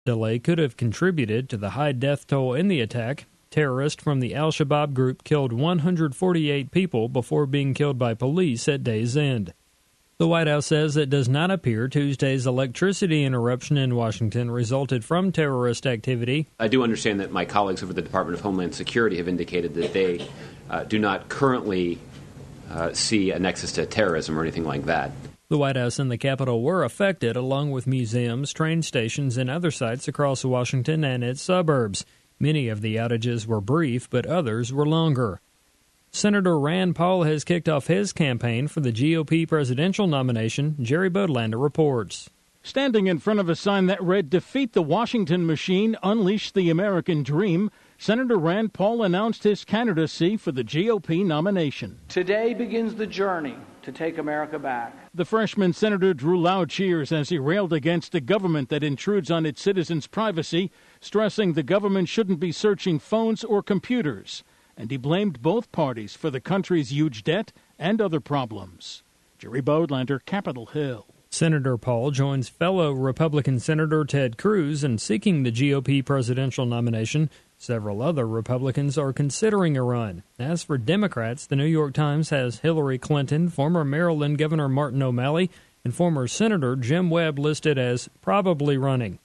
delay could have contributed to the high death toll in the attack. Terrorists from the al-Shabaab group killed 148 people before being killed by police at day's end. The White House says it does not appear Tuesday's electricity interruption in Washington resulted from terrorist activity. I do understand that my colleagues over the Department of Homeland Security have indicated that they do not currently see a nexus to terrorism or anything like that. The White House and the Capitol were affected, along with museums, train stations, and other sites across Washington and its suburbs. Many of the outages were brief, but others were longer. Senator Rand Paul has kicked off his campaign for the GOP presidential nomination. Jerry Bodlander reports. Standing in front of a sign that read, "Defeat the Washington Machine, Unleash the American Dream," Senator Rand Paul announced his candidacy for the GOP nomination. Today begins the journey to take America back. The freshman senator drew loud cheers as he railed against a government that intrudes on its citizens' privacy, stressing the government shouldn't be searching phones or computers. And he blamed both parties for the country's huge debt and other problems. Jerry Bodlander, Capitol Hill. Senator Paul joins fellow Republican Senator Ted Cruz in seeking the GOP presidential nomination. Several other Republicans are considering a run. As for Democrats, the New York Times has Hillary Clinton, former Maryland Governor Martin O'Malley, and former Senator Jim Webb listed as probably running.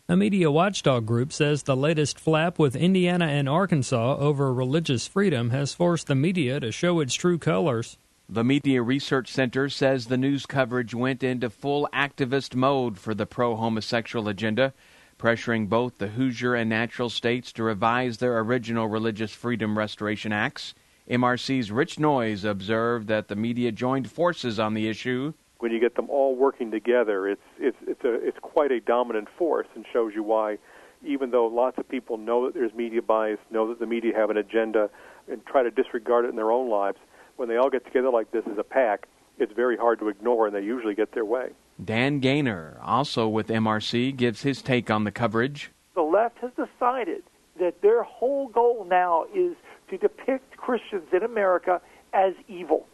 A media watchdog group says the latest flap with Indiana and Arkansas over religious freedom has forced the media to show its true colors. The Media Research Center says the news coverage went into full activist mode for the pro-homosexual agenda, pressuring both the Hoosier and Natural states to revise their original Religious Freedom Restoration Acts. MRC's Rich Noyes observed that the media joined forces on the issue. When you get them all working together, it's quite a dominant force, and shows you why, even though lots of people know that there's media bias, know that the media have an agenda, and try to disregard it in their own lives, when they all get together like this as a pack, it's very hard to ignore, and they usually get their way. Dan Gaynor, also with MRC, gives his take on the coverage. The left has decided that their whole goal now is to depict Christians in America as evil.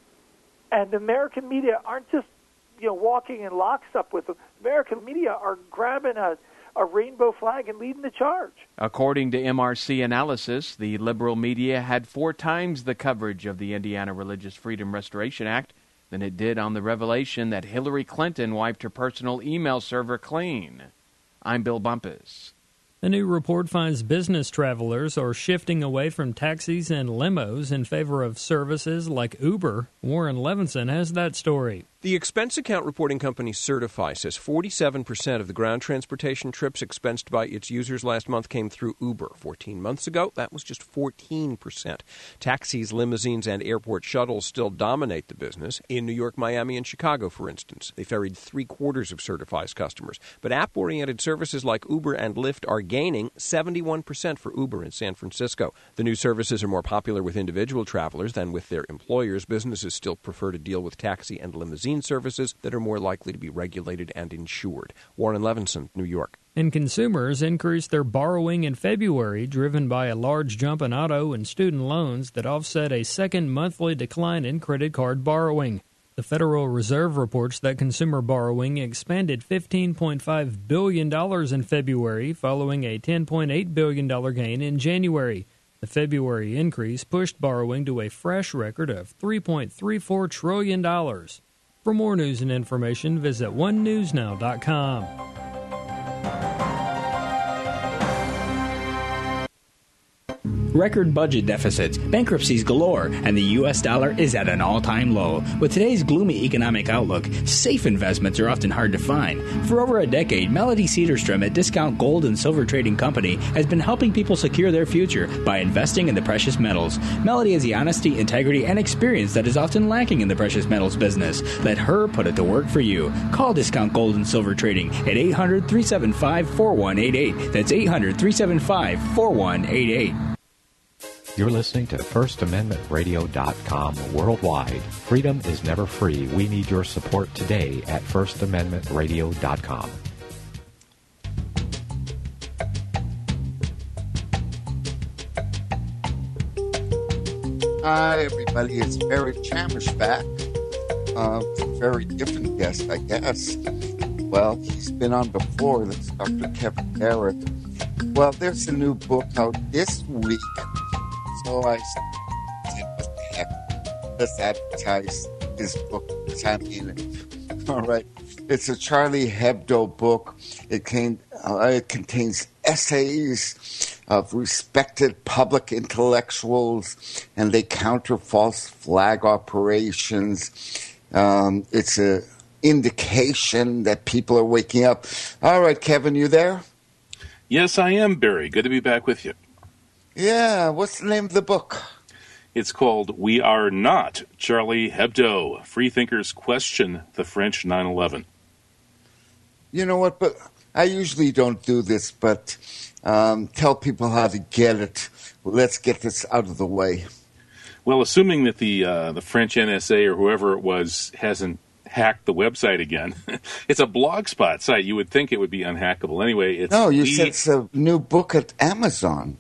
And the American media aren't just walking in lockstep with them. American media are grabbing a rainbow flag and leading the charge. According to MRC analysis, the liberal media had 4 times the coverage of the Indiana Religious Freedom Restoration Act than it did on the revelation that Hillary Clinton wiped her personal email server clean. I'm Bill Bumpus. A new report finds business travelers are shifting away from taxis and limos in favor of services like Uber. Warren Levinson has that story. The expense account reporting company Certify says 47% of the ground transportation trips expensed by its users last month came through Uber. 14 months ago, that was just 14%. Taxis, limousines, and airport shuttles still dominate the business. In New York, Miami, and Chicago, for instance, they ferried 3/4 of Certify's customers. But app-oriented services like Uber and Lyft are gaining 71% for Uber in San Francisco. The new services are more popular with individual travelers than with their employers. Businesses still prefer to deal with taxi and limousine services that are more likely to be regulated and insured. Warren Levinson, New York. And consumers increased their borrowing in February, driven by a large jump in auto and student loans that offset a second monthly decline in credit card borrowing. The Federal Reserve reports that consumer borrowing expanded $15.5 billion in February, following a $10.8 billion gain in January. The February increase pushed borrowing to a fresh record of $3.34 trillion. For more news and information, visit onenewsnow.com. Record budget deficits, bankruptcies galore, and the U.S. dollar is at an all-time low. With today's gloomy economic outlook, safe investments are often hard to find. For over a decade, Melody Cedarstrom at Discount Gold and Silver Trading Company has been helping people secure their future by investing in the precious metals. Melody has the honesty, integrity, and experience that is often lacking in the precious metals business. Let her put it to work for you. Call Discount Gold and Silver Trading at 800-375-4188. That's 800-375-4188. You're listening to FirstAmendmentRadio.com worldwide. Freedom is never free. We need your support today at FirstAmendmentRadio.com. Hi, everybody. It's Barrett Chamish back. Very different guest, I guess. Well, he's been on before. That's Dr. Kevin Barrett. Well, there's a new book out this week. So I said, what the heck? Let's advertise this book. I mean it. All right. It's a Charlie Hebdo book. It contains essays of respected public intellectuals, and they counter false flag operations. It's a indication that people are waking up. All right, Kevin, you there? Yes, I am, Barry. Good to be back with you. Yeah, what's the name of the book? It's called We Are Not Charlie Hebdo. Freethinkers Question the French 9/11. You know what, but I usually don't do this, but tell people how to get it. Let's get this out of the way. Well, assuming that the French NSA or whoever it was hasn't hacked the website again, it's a blogspot site. You would think it would be unhackable. Anyway, you said it's a new book at Amazon.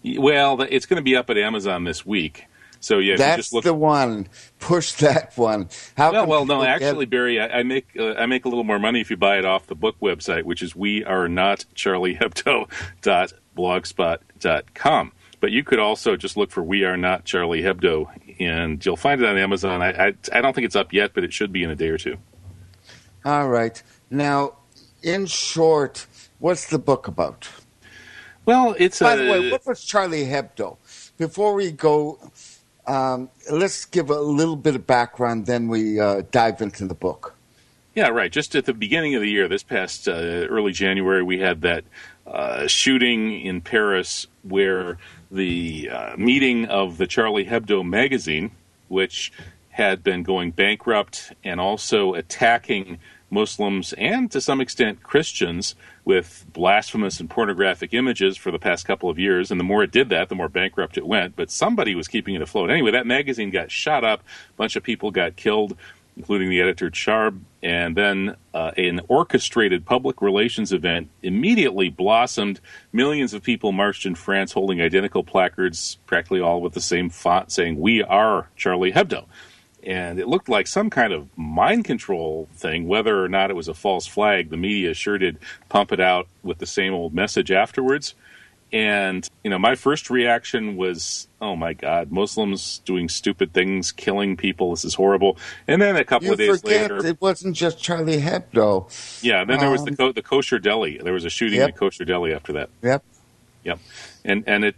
Well, it's going to be up at Amazon this week. So yeah, that's just look. The one. Push that one. No. Actually, Barry, I make a little more money if you buy it off the book website, which is wearenotcharliehebdo.blogspot.com. But you could also just look for We Are Not Charlie Hebdo, and you'll find it on Amazon. I don't think it's up yet, but it should be in a day or two. All right. Now, in short, what's the book about? Well, By the way, what was Charlie Hebdo? Before we go, let's give a little bit of background, then we dive into the book. Yeah, right. Just at the beginning of the year, this past early January, we had that shooting in Paris where the meeting of the Charlie Hebdo magazine, which had been going bankrupt and also attacking Muslims and, to some extent, Christians with blasphemous and pornographic images for the past couple of years. And the more it did that, the more bankrupt it went. But somebody was keeping it afloat. Anyway, that magazine got shot up. A bunch of people got killed, including the editor Charb. And then an orchestrated public relations event immediately blossomed. Millions of people marched in France holding identical placards, practically all with the same font, saying, "We are Charlie Hebdo." And it looked like some kind of mind control thing, whether or not it was a false flag. The media sure did pump it out with the same old message afterwards. And, my first reaction was, oh, my God, Muslims doing stupid things, killing people. This is horrible. And then a couple of days later... it wasn't just Charlie Hebdo. Yeah, and then there was the kosher deli. There was a shooting at kosher deli after that. Yep. And it,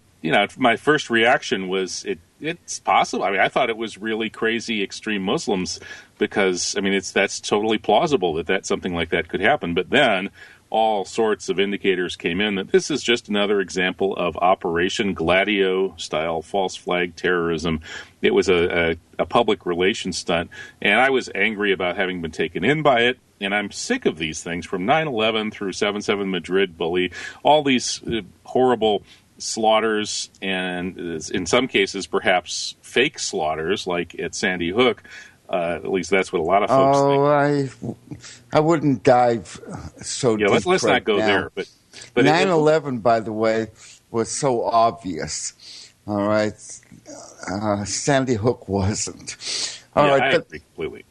my first reaction was it's possible. I mean, I thought it was really crazy extreme Muslims because, that's totally plausible that something like that could happen. But then all sorts of indicators came in that this is just another example of Operation Gladio-style false flag terrorism. It was a public relations stunt, and I was angry about having been taken in by it. And I'm sick of these things from 9/11 through 7/7 Madrid bully, all these horrible slaughters, and in some cases perhaps fake slaughters like at Sandy Hook. At least that's what a lot of folks think. I wouldn't dive so deep. Let's right not go now. there. But 9/11, by the way, was so obvious. All right, Sandy Hook wasn't. All right, I agree completely.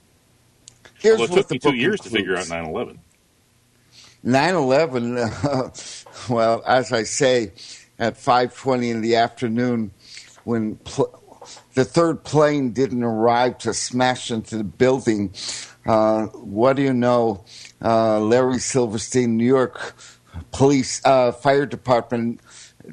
Here's it what took the me book 2 years to includes. figure out 9/11. 9/11. Well, as I say, at 5:20 in the afternoon, when the third plane didn't arrive to smash into the building, what do you know? Larry Silverstein, New York Police Fire Department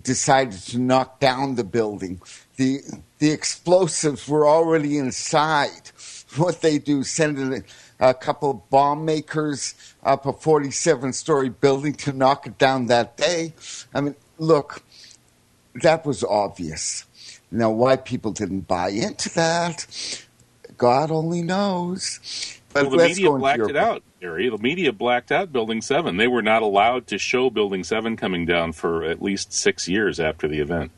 decided to knock down the building. The explosives were already inside. What they do, send in a couple of bomb makers up a 47-story building to knock it down that day. I mean, look, that was obvious. Now, why people didn't buy into that, God only knows. But the media blacked it out, Gary. The media blacked out Building 7. They were not allowed to show Building 7 coming down for at least 6 years after the event.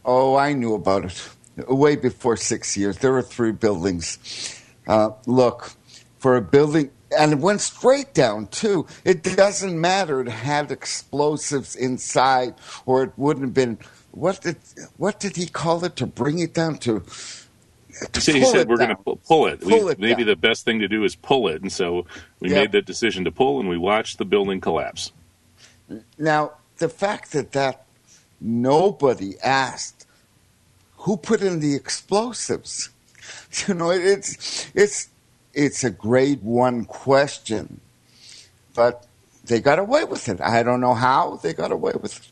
Oh, I knew about it. Way before 6 years. There were 3 buildings. Look, for a building, and it went straight down, too. It doesn't matter. It had explosives inside, or it wouldn't have been... What did he call it to bring it down to? He said we're going to pull it. Maybe down. The best thing to do is pull it. And so we made that decision to pull, and we watched the building collapse. Now, the fact that nobody asked who put in the explosives, it's a grade 1 question, but they got away with it. I don't know how they got away with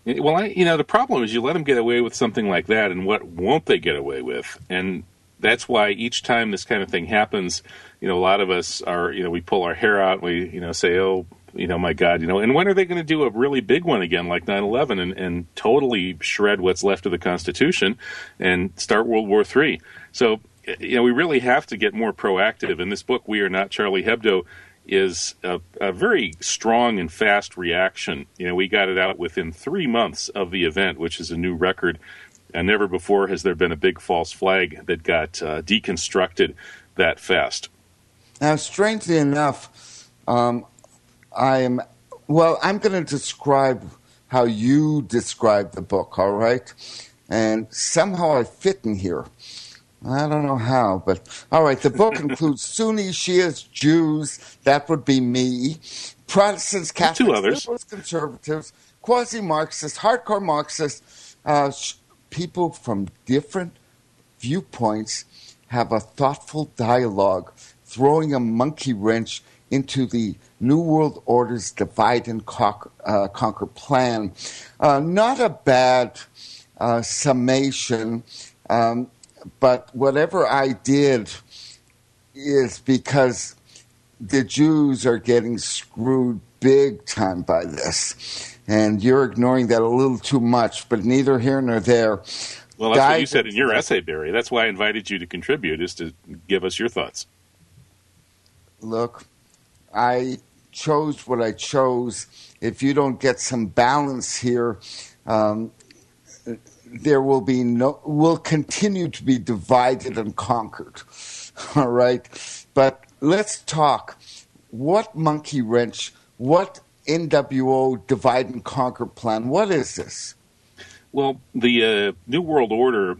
it. Well, the problem is you let them get away with something like that, and what won't they get away with? And that's why each time this kind of thing happens, a lot of us are, we pull our hair out, and we, say, oh, my God, and when are they going to do a really big one again, like 9/11, and totally shred what's left of the Constitution and start World War III? So, we really have to get more proactive. In this book, We Are Not Charlie Hebdo, is a very strong and fast reaction. We got it out within 3 months of the event, which is a new record. And never before has there been a big false flag that got deconstructed that fast. Now, strangely enough, I'm going to describe how you describe the book, all right? And somehow I fit in here. I don't know how, but all right. The book includes Sunni, Shias, Jews, that would be me, Protestants, Catholics, liberals, conservatives, quasi-Marxists, hardcore Marxists, people from different viewpoints have a thoughtful dialogue, throwing a monkey wrench into the New World Order's divide and conquer plan. Not a bad summation. But whatever I did is because the Jews are getting screwed big time by this. And you're ignoring that a little too much, but neither here nor there. Well, that's what you said in your essay, Barry. That's why I invited you to contribute, is to give us your thoughts. Look, I chose what I chose. If you don't get some balance here, there will be will continue to be divided and conquered. All right? But let's talk. What monkey wrench, what NWO divide and conquer plan, what is this? Well, the New World Order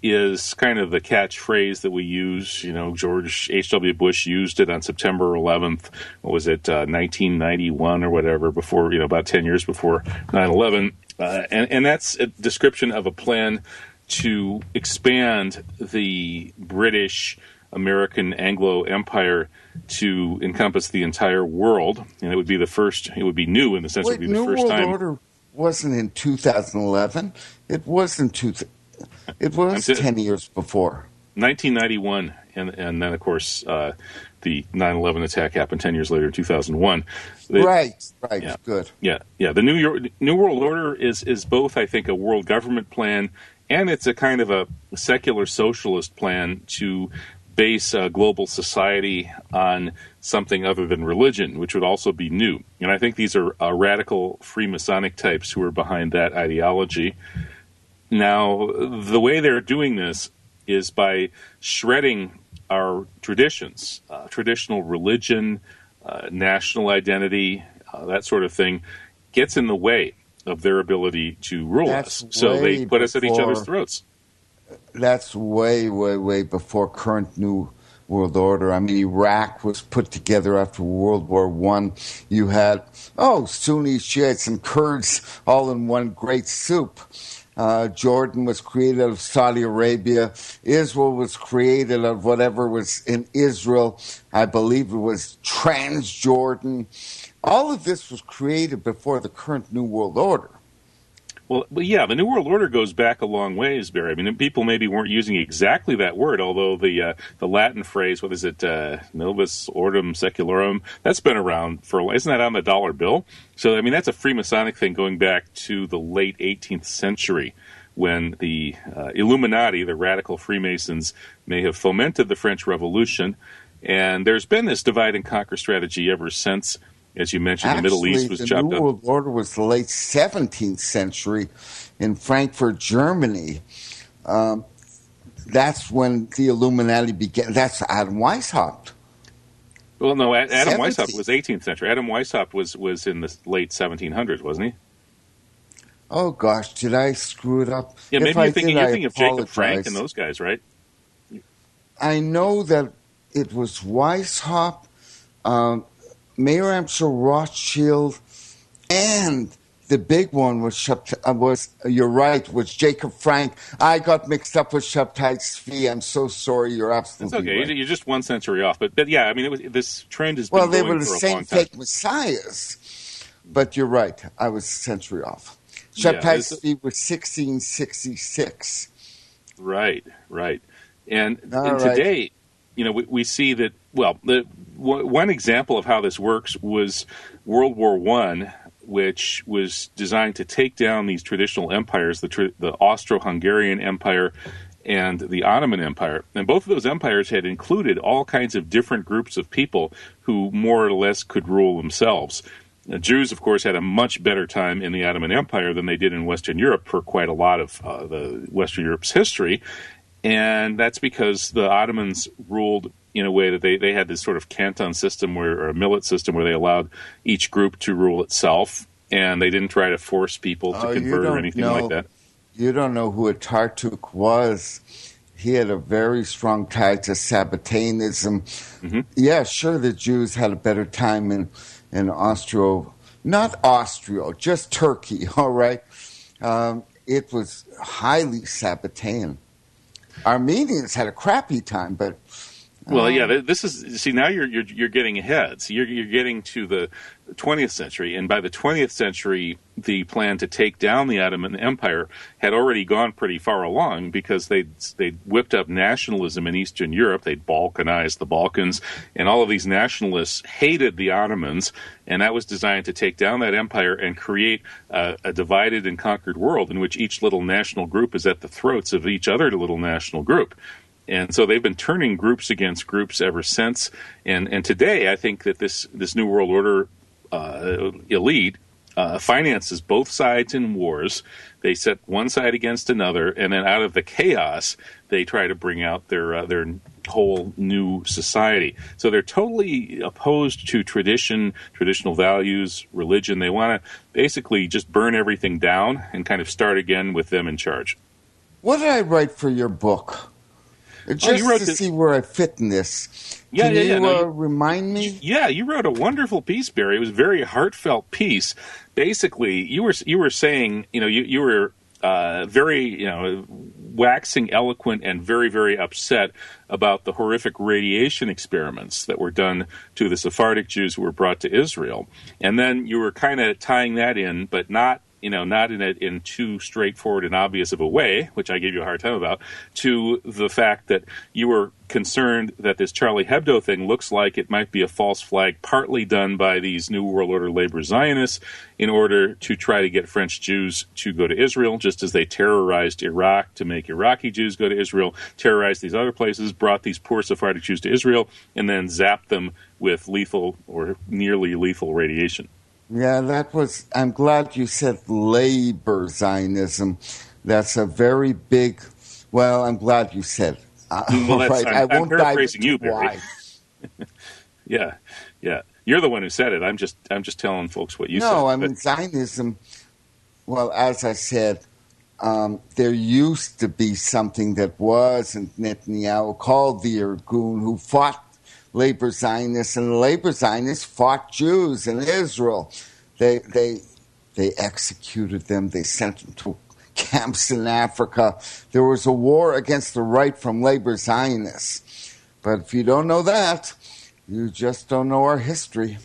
is kind of the catchphrase that we use. George H.W. Bush used it on September 11th. What was it, 1991 or whatever, before, about 10 years before 9/11. And that's a description of a plan to expand the British, American, Anglo Empire to encompass the entire world. And it would be the first, it would be new in the sense it would be the first time. New World Order wasn't in 2011. It was in It was 10 years before. 1991, and then, of course, the 9/11 attack happened 10 years later in 2001. Right, yeah, good. Yeah. The New World Order is both, I think, a world government plan, and it's a kind of a secular socialist plan to base global society on something other than religion, which would also be new. And I think these are radical Freemasonic types who are behind that ideology. Now, the way they're doing this is by shredding our traditions, traditional religion, national identity, that sort of thing, gets in the way of their ability to rule us. So they put us at each other's throats. That's way, way, way before current New World Order. I mean, Iraq was put together after World War I. You had, Sunnis, Shiites, and Kurds all in one great soup. Jordan was created out of Saudi Arabia. Israel was created out of whatever was in Israel. I believe it was Transjordan. All of this was created before the current New World Order. Well, yeah, the New World Order goes back a long ways, Barry. I mean, people maybe weren't using exactly that word, although the Latin phrase, what is it, Novus Ordo Secularum, that's been around for, isn't that on the dollar bill? So, I mean, that's a Freemasonic thing going back to the late 18th century, when the Illuminati, the radical Freemasons, may have fomented the French Revolution. And there's been this divide and conquer strategy ever since. As you mentioned, the Middle East was chopped up. The New World Order was the late 17th century in Frankfurt, Germany. That's when the Illuminati began. That's Adam Weishaupt. Well, no, Adam Weishaupt was 18th century. Adam Weishaupt was in the late 1700s, wasn't he? Oh, gosh, did I screw it up? Yeah, maybe you're thinking of Jacob Frank and those guys, right? I know that it was Weishaupt, Mayor Amschel Rothschild, and the big one was you're right, was Jacob Frank. I got mixed up with Shabtai Tzvi. I'm so sorry. You're absolutely right. It's okay. You're just 1 century off. But yeah, I mean, this trend has been going for a long time. Well, they were the same fake messiahs. But you're right. I was a century off. Shabtai Tzvi was 1666. Right. And today, we see that, one example of how this works was World War I, which was designed to take down these traditional empires, the Austro-Hungarian Empire and the Ottoman Empire. And both of those empires had included all kinds of different groups of people who more or less could rule themselves. The Jews, of course, had a much better time in the Ottoman Empire than they did in Western Europe for quite a lot of the Western Europe's history. And that's because the Ottomans ruled in a way that they had this sort of canton system or a millet system where they allowed each group to rule itself, and they didn't try to force people to convert or anything like that. You don't know who Atatürk was. He had a very strong tie to Sabbateanism. Mm-hmm. Yeah, sure, the Jews had a better time in just Turkey, all right? It was highly Sabbatean. Armenians had a crappy time, but... Well, yeah, now you're getting ahead. So you're getting to the 20th century, and by the 20th century, the plan to take down the Ottoman Empire had already gone pretty far along because they whipped up nationalism in Eastern Europe. They'd balkanized the Balkans, and all of these nationalists hated the Ottomans, and that was designed to take down that empire and create a divided and conquered world in which each little national group is at the throats of each other little national group. And so they've been turning groups against groups ever since. And today, I think that this New World Order elite finances both sides in wars. They set one side against another, and then out of the chaos, they try to bring out their whole new society. So they're totally opposed to traditional values, religion. They want to basically just burn everything down and kind of start again with them in charge. What did I write for your book? Just to see where I fit in this. Can you remind me? Yeah, you wrote a wonderful piece, Barry. It was a very heartfelt piece. Basically, you were saying, you were very, waxing eloquent and very, very upset about the horrific radiation experiments that were done to the Sephardic Jews who were brought to Israel. And then you were kind of tying that in, but not in too straightforward and obvious of a way, which I gave you a hard time about, to the fact that you were concerned that this Charlie Hebdo thing looks like it might be a false flag, partly done by these New World Order labor Zionists in order to try to get French Jews to go to Israel, just as they terrorized Iraq to make Iraqi Jews go to Israel, terrorized these other places, brought these poor Sephardic Jews to Israel, and then zapped them with lethal or nearly lethal radiation. Yeah, I'm glad you said labor Zionism. That's a very big, I'm glad you said it. Right. I'm paraphrasing you, Barry. Yeah. You're the one who said it. I'm just telling folks what you said. No, I mean, Zionism, as I said, there used to be something that wasn't Netanyahu called the Irgun, who fought labor Zionists, and the labor Zionists fought Jews in Israel. They executed them. They sent them to camps in Africa. There was a war against the right from labor Zionists. But if you don't know that, you just don't know our history.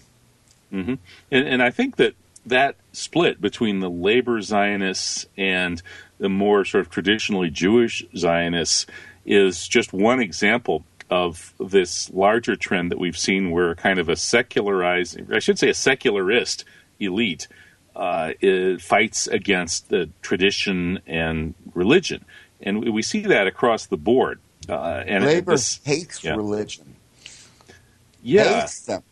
Mm-hmm. And I think that split between the labor Zionists and the more sort of traditionally Jewish Zionists is just one example of this larger trend that we've seen where kind of a secularist elite fights against the tradition and religion. And we see that across the board. And labor hates religion. Yeah. Hates them.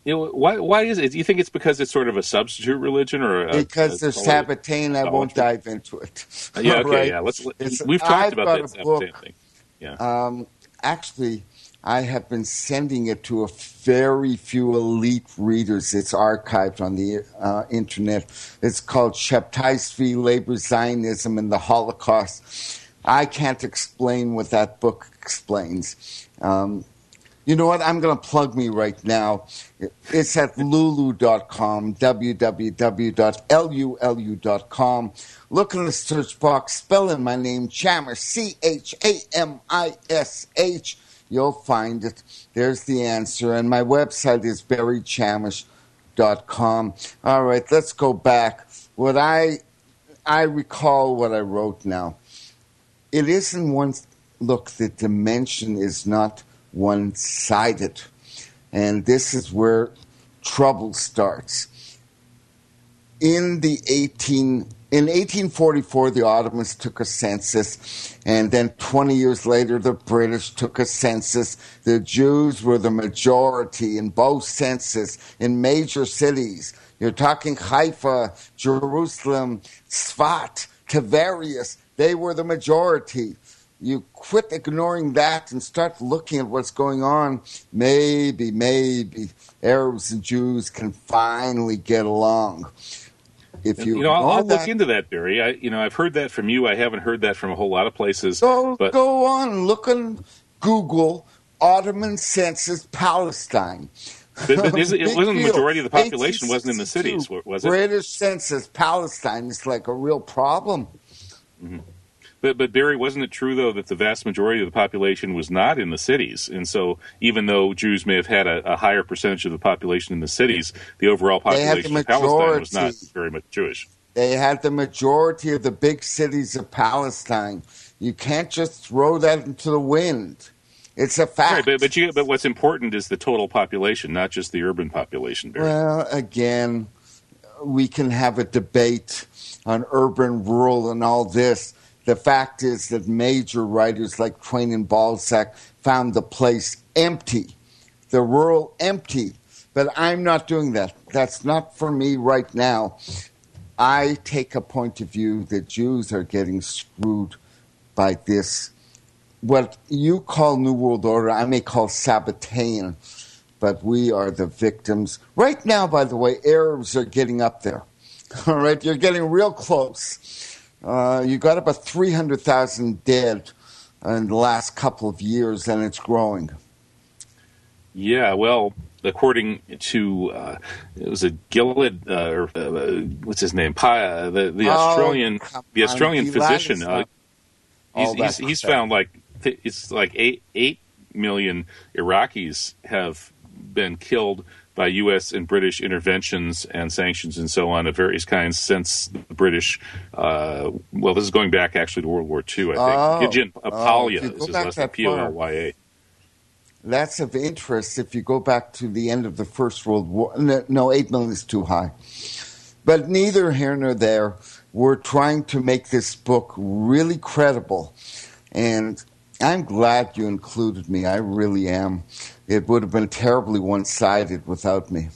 Why is it? Do you think it's because it's sort of a substitute religion, or because they're Sabbatean? I won't dive into it. Yeah, okay, right? Yeah. We've talked about that Sabbatean thing. Yeah. Actually, I have been sending it to a very few elite readers. It's archived on the internet. It's called Shabtai Tzvi, Labor Zionism and the Holocaust. I can't explain what that book explains. You know what? I'm going to plug me right now. It's at lulu.com, www.lulu.com. Look in the search box, spell in my name, Chamish, Chamish. You'll find it. There's the answer. And my website is barrychamish.com. All right, let's go back. What I recall what I wrote now. It isn't one... Look, the dimension is not one-sided. And this is where trouble starts. In 1844, the Ottomans took a census, and then 20 years later, the British took a census. The Jews were the majority in both censuses in major cities. You're talking Haifa, Jerusalem, Tzfat, Tiberias. They were the majority. You quit ignoring that and start looking at what's going on. Maybe Arabs and Jews can finally get along. If I'll look into that, Barry. I've heard that from you. I haven't heard that from a whole lot of places. Go on, look on Google, Ottoman census Palestine. But it wasn't the majority of the population wasn't in the cities, was it? British census Palestine is like a real problem. Mm-hmm. But Barry, wasn't it true, though, that the vast majority of the population was not in the cities? And so even though Jews may have had a higher percentage of the population in the cities, the overall population of Palestine was not very much Jewish. They had the majority of the big cities of Palestine. You can't just throw that into the wind. It's a fact. Right, but what's important is the total population, not just the urban population, Barry. Well, again, we can have a debate on urban, rural, and all this. The fact is that major writers like Twain and Balzac found the place empty, the rural empty. But I'm not doing that. That's not for me right now. I take a point of view that Jews are getting screwed by this. What you call New World Order, I may call Sabbatean, but we are the victims. Right now, by the way, Arabs are getting up there. All right, you're getting real close. You got about 300,000 dead in the last couple of years, and it's growing. Yeah, well, according to it was a Gilead, what's his name? The Australian physician. He's found like it's like 8 million Iraqis have been killed by U.S. and British interventions and sanctions and so on of various kinds since the British, this is going back actually to World War II, I think. Gidjan Apalya is his last name, Polya. That's of interest if you go back to the end of the First World War. No, 8 million is too high. But neither here nor there. We're trying to make this book really credible. And I'm glad you included me. I really am. It would have been terribly one-sided without me.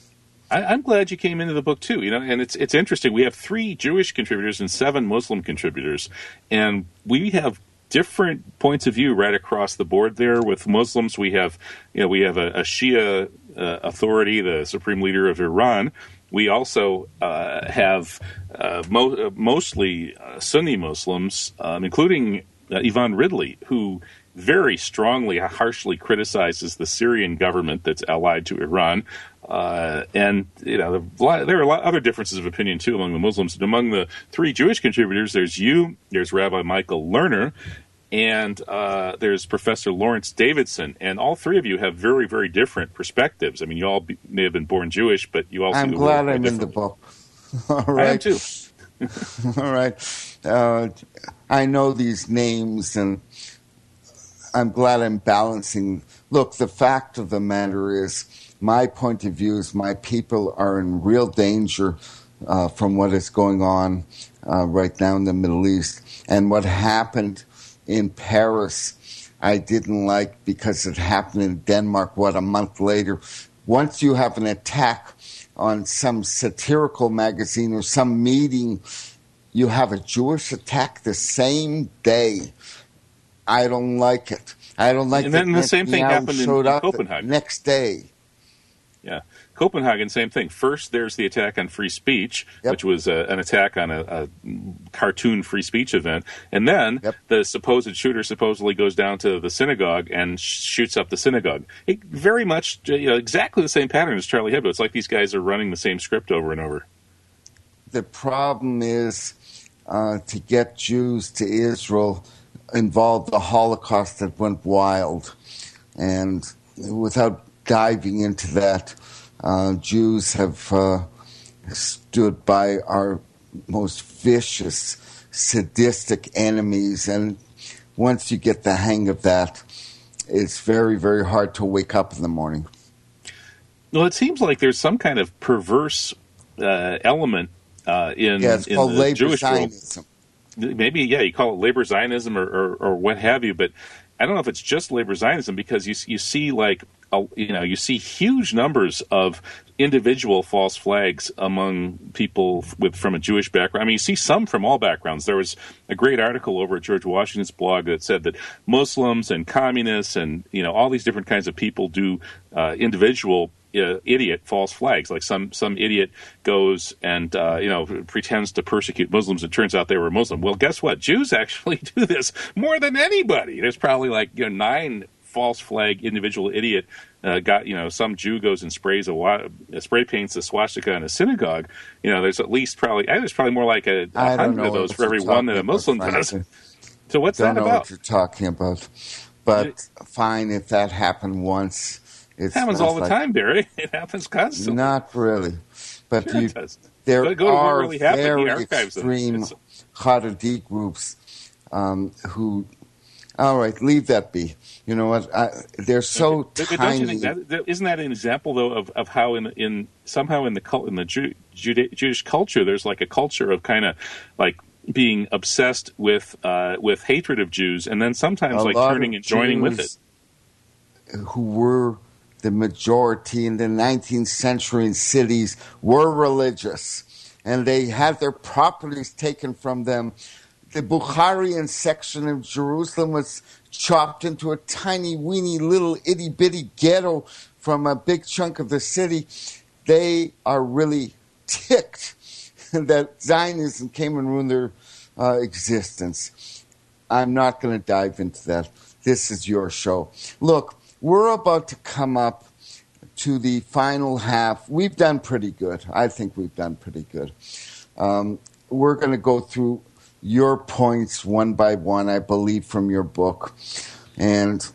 I'm glad you came into the book too. And it's interesting. We have 3 Jewish contributors and 7 Muslim contributors, and we have different points of view right across the board. There with Muslims, we have a Shia authority, the supreme leader of Iran. We also have mostly Sunni Muslims, including Yvonne Ridley, who very strongly, harshly criticizes the Syrian government that's allied to Iran. And there are a lot of other differences of opinion, too, among the Muslims. And among the 3 Jewish contributors, there's Rabbi Michael Lerner, and there's Professor Lawrence Davidson. And all 3 of you have very, very different perspectives. I mean, you all may have been born Jewish, but you also... I'm glad I'm in the book. All right. I am, too. All right. I know these names, and I'm glad I'm balancing. Look, the fact of the matter is, my point of view is my people are in real danger from what is going on right now in the Middle East. And what happened in Paris, I didn't like because it happened in Denmark, a month later. Once you have an attack on some satirical magazine or some meeting, you have a Jewish attack the same day. I don't like it. I don't like it. And then the same thing happened in Copenhagen. Next day. Yeah. Copenhagen, same thing. First, there's the attack on free speech, which was an attack on a cartoon free speech event. And then the supposed shooter supposedly goes down to the synagogue and shoots up the synagogue. It very much, exactly the same pattern as Charlie Hebdo. It's like these guys are running the same script over and over. The problem is to get Jews to Israel involved the Holocaust that went wild. And without diving into that, Jews have stood by our most vicious, sadistic enemies. And once you get the hang of that, it's very, very hard to wake up in the morning. Well, it seems like there's some kind of perverse element in called the labor Jewish Zionism. world. Maybe, you call it labor Zionism or what have you, but I don't know if it's just labor Zionism, because you see you see huge numbers of individual false flags among people from a Jewish background. I mean, you see some from all backgrounds. There was a great article over at George Washington's blog that said that Muslims and communists and all these different kinds of people do individual idiot false flags. Like some idiot goes and pretends to persecute Muslims. It turns out they were Muslim. Well, guess what? Jews actually do this more than anybody. There's probably 9 false flag individual idiot some Jew goes and spray paints a swastika in a synagogue. There's at least probably more like 100 of those for every one that a Muslim does. So what's that about? Don't know what you're talking about. But fine, if that happened once. It happens all the time, Barry. It happens constantly. Not really. But sure it does. There go are really very extreme Haredi groups who... All right, leave that be. You know what? They're so tiny. Don't you think isn't that an example, though, of how somehow in the Jewish culture, there's like a culture of kind of like being obsessed with hatred of Jews, and then sometimes like turning and joining with it. Who were the majority in the 19th century in cities were religious, and they had their properties taken from them. The Bukharian section of Jerusalem was chopped into a tiny, weeny, little itty-bitty ghetto from a big chunk of the city. They are really ticked that Zionism came and ruined their existence. I'm not going to dive into that. This is your show. Look, we're about to come up to the final half. We've done pretty good. I think we've done pretty good. We're going to go through your points one by one, I believe, from your book. And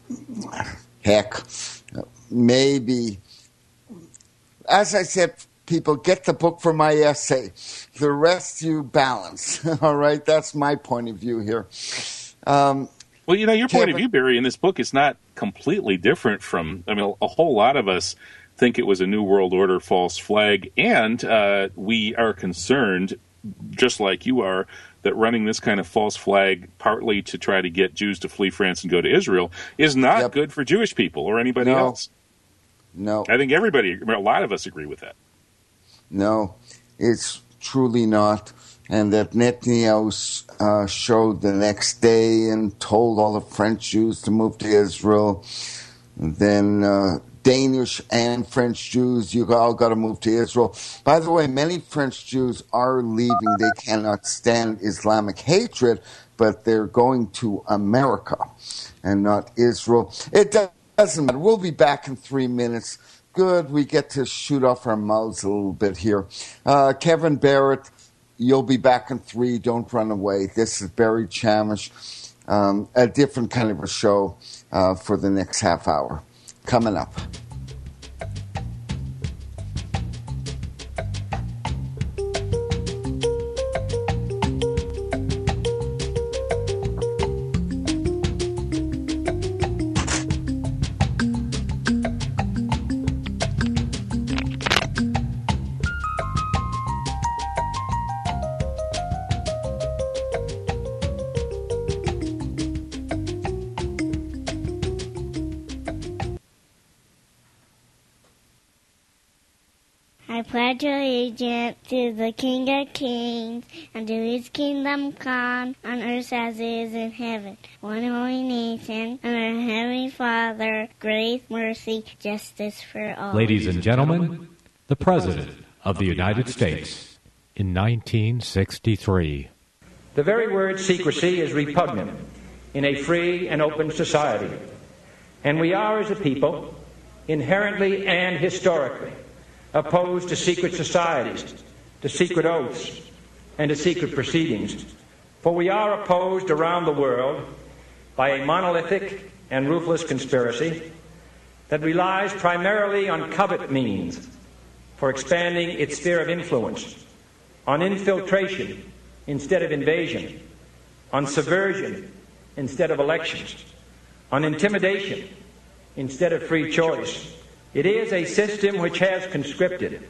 heck, maybe, as I said, people, get the book for my essay. The rest you balance. All right? That's my point of view here. Well, your point of view, Barry, in this book is not completely different from, a whole lot of us think it was a New World Order false flag, and we are concerned, just like you are, that running this kind of false flag, partly to try to get Jews to flee France and go to Israel, is not good for Jewish people or anybody else. No. I think a lot of us agree with that. No, it's truly not. And that Netanyahu showed the next day and told all the French Jews to move to Israel. And then Danish and French Jews, you all got to move to Israel. By the way, many French Jews are leaving. They cannot stand Islamic hatred, but they're going to America and not Israel. It doesn't matter. We'll be back in 3 minutes. Good, we get to shoot off our mouths a little bit here. Kevin Barrett, you'll be back in 3. Don't run away. This is Barry Chamish, a different kind of a show for the next half hour. Coming up. I pledge allegiance to the King of Kings and to his kingdom come on earth as it is in heaven. One holy nation, and our Heavenly Father, grace, mercy, justice for all. Ladies and gentlemen, the President of the United States in 1963. The very word secrecy is repugnant in a free and open society, and we are, as a people, inherently and historically opposed to secret societies, to secret oaths, and to secret proceedings. For we are opposed around the world by a monolithic and ruthless conspiracy that relies primarily on covert means for expanding its sphere of influence, on infiltration instead of invasion, on subversion instead of elections, on intimidation instead of free choice. It is a system which has conscripted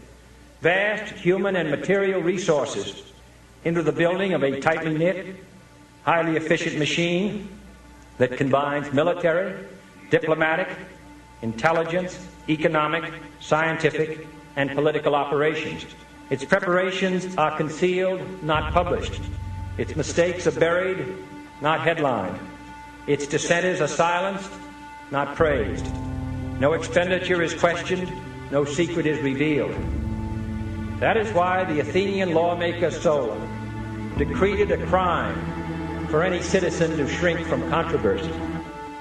vast human and material resources into the building of a tightly knit, highly efficient machine that combines military, diplomatic, intelligence, economic, scientific, and political operations. Its preparations are concealed, not published. Its mistakes are buried, not headlined. Its dissenters are silenced, not praised. No expenditure is questioned, no secret is revealed. That is why the Athenian lawmaker Solon decreed it a crime for any citizen to shrink from controversy.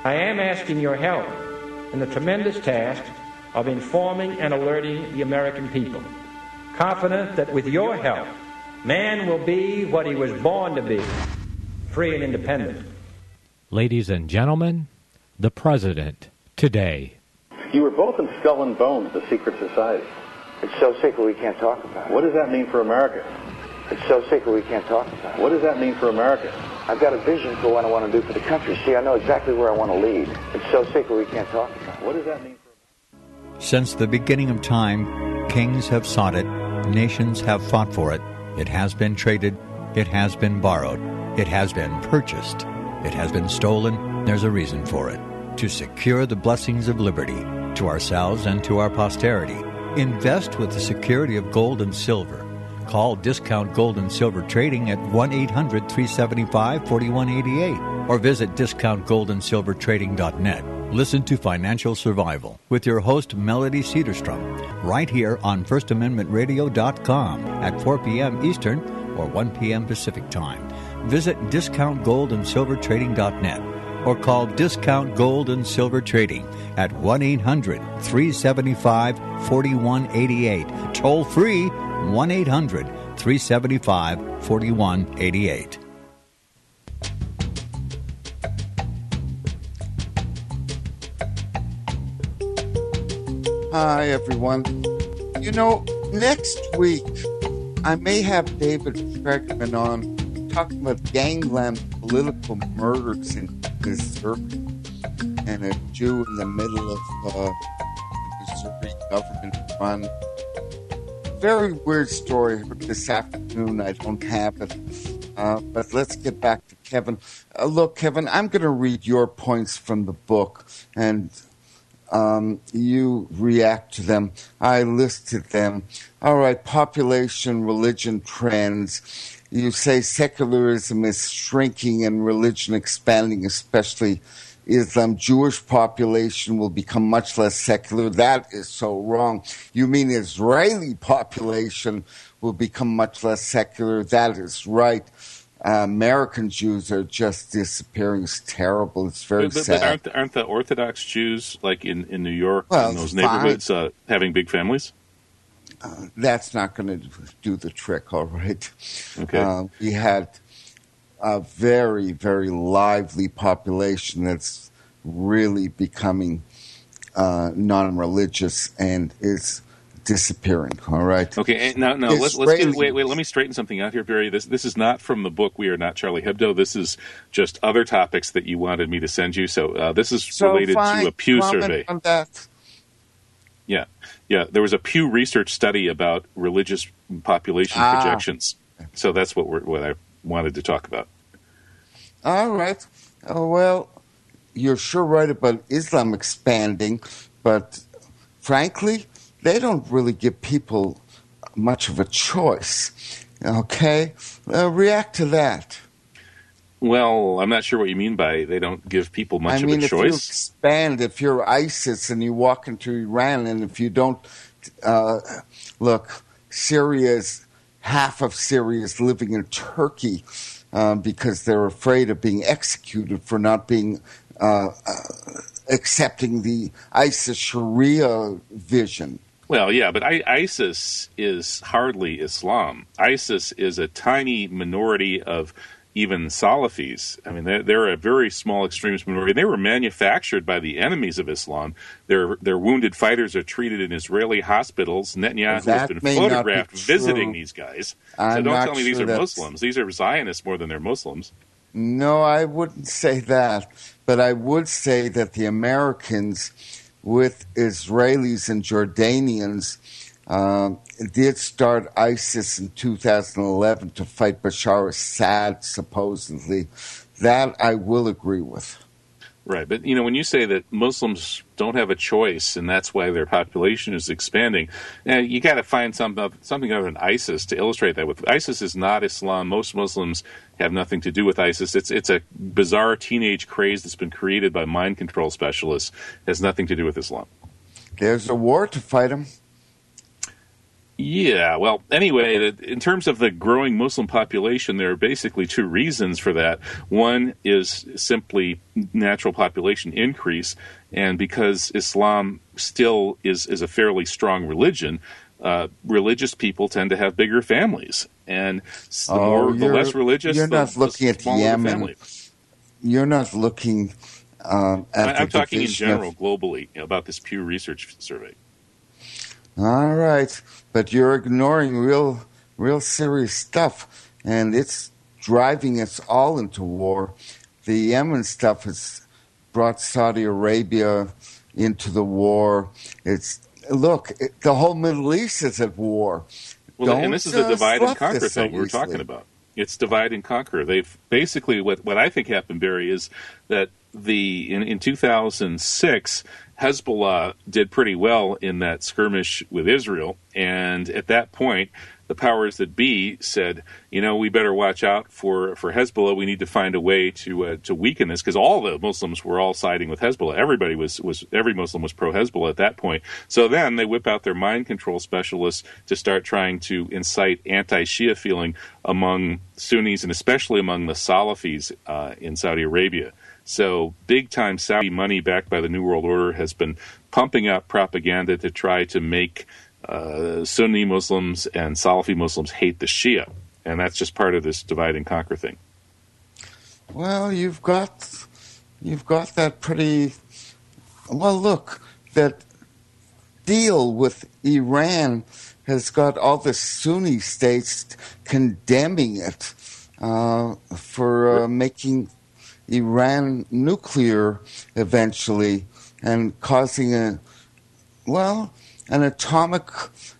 I am asking your help in the tremendous task of informing and alerting the American people, confident that with your help, man will be what he was born to be, free and independent. Ladies and gentlemen, the President today. You were both in Skull and Bones, the secret society. It's so secret we can't talk about it. What does that mean for America? It's so secret we can't talk about it. What does that mean for America? I've got a vision for what I want to do for the country. See, I know exactly where I want to lead. It's so secret we can't talk about it. What does that mean for America? Since the beginning of time, kings have sought it, nations have fought for it. It has been traded, it has been borrowed, it has been purchased, it has been stolen. There's a reason for it. To secure the blessings of liberty to ourselves and to our posterity. Invest with the security of gold and silver. Call Discount Gold and Silver Trading at 1-800-375-4188 or visit discountgoldandsilvertrading.net. Listen to Financial Survival with your host Melody Cedarstrom right here on FirstAmendmentRadio.com at 4 p.m. Eastern or 1 p.m. Pacific Time. Visit discountgoldandsilvertrading.net or call Discount Gold and Silver Trading at 1-800-375-4188. Toll free 1-800-375-4188. Hi, everyone. You know, next week I may have David Fregman on talking about gangland political murders in Missouri and a Jew in the middle of the Missouri government run. Very weird story this afternoon. I don't have it. But let's get back to Kevin. Look, Kevin, I'm going to read your points from the book, and you react to them. I listed them. All right, population, religion trends. You say secularism is shrinking and religion expanding, especially Islam. Jewish population will become much less secular. That is so wrong. You mean Israeli population will become much less secular. That is right. American Jews are just disappearing. It's terrible. It's very sad. But aren't the Orthodox Jews, like in New York, in those neighborhoods, having big families? That's not going to do the trick, all right? Okay. We had a very, very lively population that's really becoming non-religious and is disappearing, all right? Okay, now let's wait, let me straighten something out here, Barry. This is not from the book We Are Not Charlie Hebdo. This is just other topics that you wanted me to send you. So this is related to a Pew survey. On that. Yeah. There was a Pew Research study about religious population projections. So that's what I wanted to talk about. All right. Well, you're sure right about Islam expanding, but frankly, they don't really give people much of a choice. Okay? React to that. Well, I'm not sure what you mean by they don't give people much of a choice. If you expand, if you're ISIS and you walk into Iran, and if you don't look, half of Syria is living in Turkey because they're afraid of being executed for not being accepting the ISIS Sharia vision. Well, yeah, but ISIS is hardly Islam. ISIS is a tiny minority of even Salafis. I mean, they're a very small extremist minority. They were manufactured by the enemies of Islam. Their wounded fighters are treated in Israeli hospitals. Netanyahu has been photographed visiting these guys. So don't tell me these are Muslims. These are Zionists more than they're Muslims. No, I wouldn't say that. But I would say that the Americans, with Israelis and Jordanians, did start ISIS in 2011 to fight Bashar Assad, supposedly. That I will agree with. Right, but when you say that Muslims don't have a choice and that's why their population is expanding, you got to find something other than ISIS to illustrate that with. ISIS is not Islam. Most Muslims have nothing to do with ISIS. It's a bizarre teenage craze that's been created by mind control specialists. It has nothing to do with Islam. There's a war to fight them. Yeah, well, anyway, in terms of the growing Muslim population, there are basically two reasons for that. One is simply natural population increase, and because Islam still is a fairly strong religion, religious people tend to have bigger families, and the less religious, you're not looking at Yemen. You're not looking at I'm talking in general, globally, about this Pew Research survey. All right, but you're ignoring real serious stuff, and it's driving us all into war. The Yemen stuff has brought Saudi Arabia into the war. The whole Middle East is at war. Well, and this is a divide and conquer thing we're talking about. It's divide and conquer. They've basically what I think happened, Barry, is that in 2006. Hezbollah did pretty well in that skirmish with Israel, and at that point, the powers that be said, we better watch out for Hezbollah. We need to find a way to weaken this, because all the Muslims were all siding with Hezbollah. Every Muslim was pro-Hezbollah at that point. So then they whip out their mind control specialists to start trying to incite anti-Shia feeling among Sunnis and especially among the Salafis in Saudi Arabia. So big-time Saudi money backed by the New World Order has been pumping up propaganda to try to make Sunni Muslims and Salafi Muslims hate the Shia. And that's just part of this divide and conquer thing. Well, you've got that pretty... Well, look, that deal with Iran has got all the Sunni states condemning it for making Iran nuclear eventually, and causing an atomic,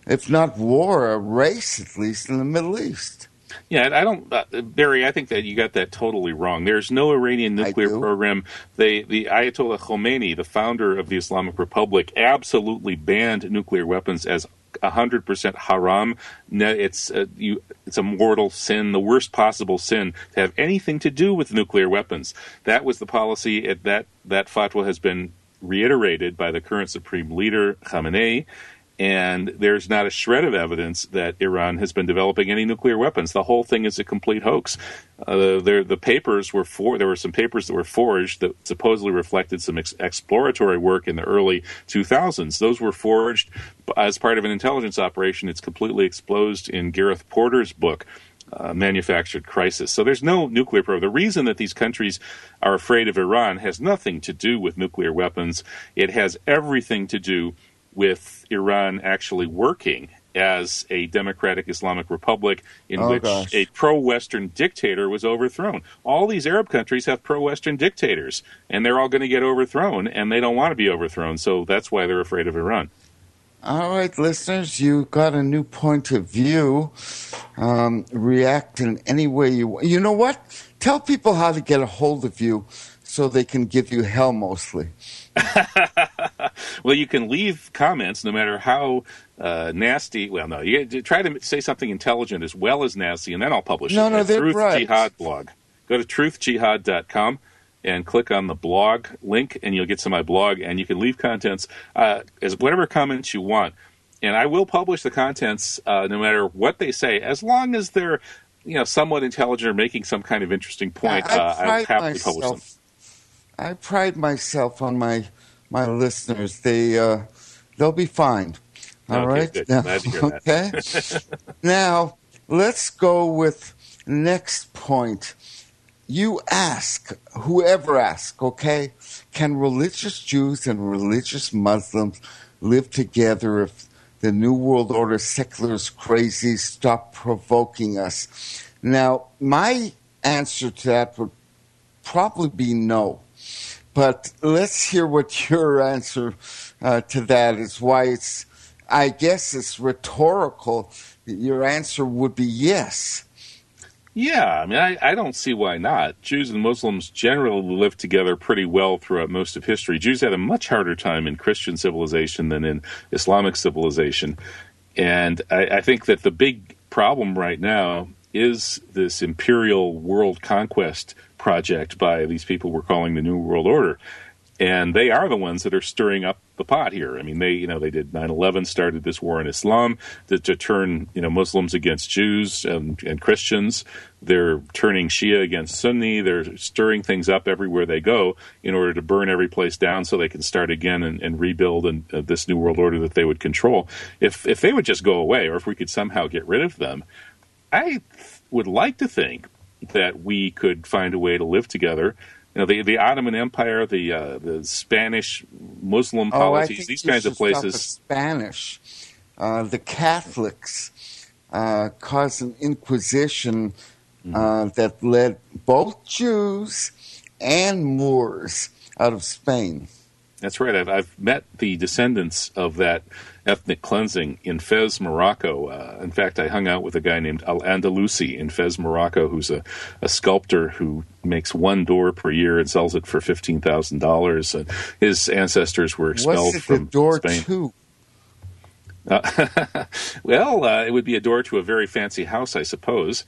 if not war, a race at least in the Middle East. Yeah, I don't, Barry. I think that you got that totally wrong. There's no Iranian nuclear program. The Ayatollah Khomeini, the founder of the Islamic Republic, absolutely banned nuclear weapons as 100% haram. It's a mortal sin, the worst possible sin, to have anything to do with nuclear weapons. That was the policy. That fatwa has been reiterated by the current supreme leader, Khamenei, and there's not a shred of evidence that Iran has been developing any nuclear weapons. The whole thing is a complete hoax. The papers were there were some papers that were forged that supposedly reflected some exploratory work in the early 2000s. Those were forged as part of an intelligence operation. It's completely exposed in Gareth Porter's book, Manufactured Crisis. So there's no nuclear program. The reason that these countries are afraid of Iran has nothing to do with nuclear weapons. It has everything to do with Iran actually working as a democratic Islamic republic in which a pro-Western dictator was overthrown. All these Arab countries have pro-Western dictators, and they're all going to get overthrown, and they don't want to be overthrown, so that's why they're afraid of Iran. All right, listeners, you got a new point of view. React in any way you want. You know what? Tell people how to get a hold of you so they can give you hell mostly. Well, you can leave comments no matter how nasty. Well, no, you try to say something intelligent as well as nasty, and then I'll publish it. No, they're Truth right. Jihad blog. Go to truthjihad.com and click on the blog link, and you'll get to my blog, and you can leave contents as whatever comments you want. And I will publish the contents no matter what they say, as long as they're somewhat intelligent or making some kind of interesting point. I'll happily publish them. I pride myself on my listeners. They'll be fine. All right. Good. Now, Glad to hear okay. that. Now let's go with next point. You ask, whoever asks, okay, can religious Jews and religious Muslims live together if the New World Order seculars crazies stop provoking us? Now, my answer to that would probably be no. But let's hear what your answer to that is. Why I guess it's rhetorical. Your answer would be yes. Yeah, I mean, I don't see why not. Jews and Muslims generally live together pretty well throughout most of history. Jews had a much harder time in Christian civilization than in Islamic civilization. And I think that the big problem right now is this imperial world conquest project by these people we're calling the New World Order. And they are the ones that are stirring up the pot here. I mean, they did 9/11, started this war in Islam to turn, Muslims against Jews and Christians. They're turning Shia against Sunni. They're stirring things up everywhere they go in order to burn every place down so they can start again and rebuild this New World Order that they would control. If they would just go away, or if we could somehow get rid of them, I would like to think that we could find a way to live together. The Ottoman Empire, the Spanish Muslim polities, these kinds of places. Spanish, the Catholics caused an inquisition that led both Jews and Moors out of Spain. That's right. I've met the descendants of that ethnic cleansing in Fez, Morocco. In fact, I hung out with a guy named Al-Andalusi in Fez, Morocco, who's a sculptor who makes one door per year and sells it for $15,000. His ancestors were expelled from Spain. To? Well, it would be a door to a very fancy house, I suppose.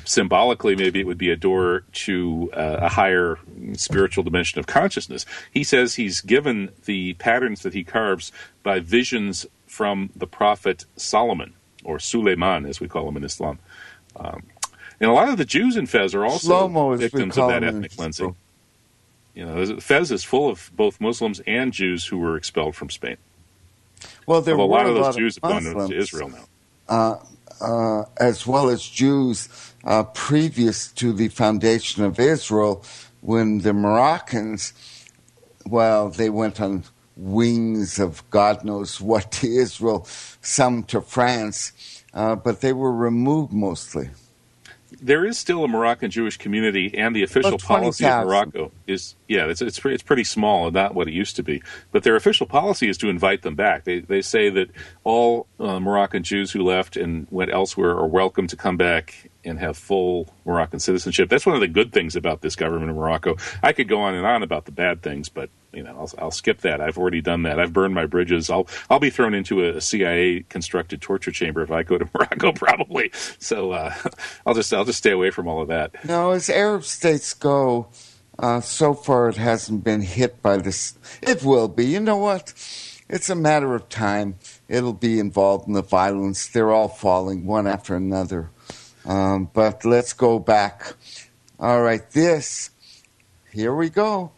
Symbolically, maybe it would be a door to a higher spiritual dimension of consciousness. He says he's given the patterns that he carves by visions from the prophet Solomon, or Suleiman, as we call him in Islam. And a lot of the Jews in Fez are also victims of that ethnic cleansing. Fez is full of both Muslims and Jews who were expelled from Spain. Well, there were a lot of those Jews have gone to Israel now. As well as Jews previous to the foundation of Israel, when the Moroccans, they went on wings of God knows what to Israel, some to France, but they were removed mostly. There is still a Moroccan Jewish community, and the official policy of Morocco is, it's pretty small and not what it used to be. But their official policy is to invite them back. They say that all Moroccan Jews who left and went elsewhere are welcome to come back and have full Moroccan citizenship. That's one of the good things about this government of Morocco. I could go on and on about the bad things, but I'll skip that. I've already done that. I've burned my bridges. I'll be thrown into a CIA constructed torture chamber if I go to Morocco, probably. So I'll just stay away from all of that. No, as Arab states go, so far it hasn't been hit by this. It will be. You know what? It's a matter of time. It'll be involved in the violence. They're all falling one after another. But let's go back. All right, here we go.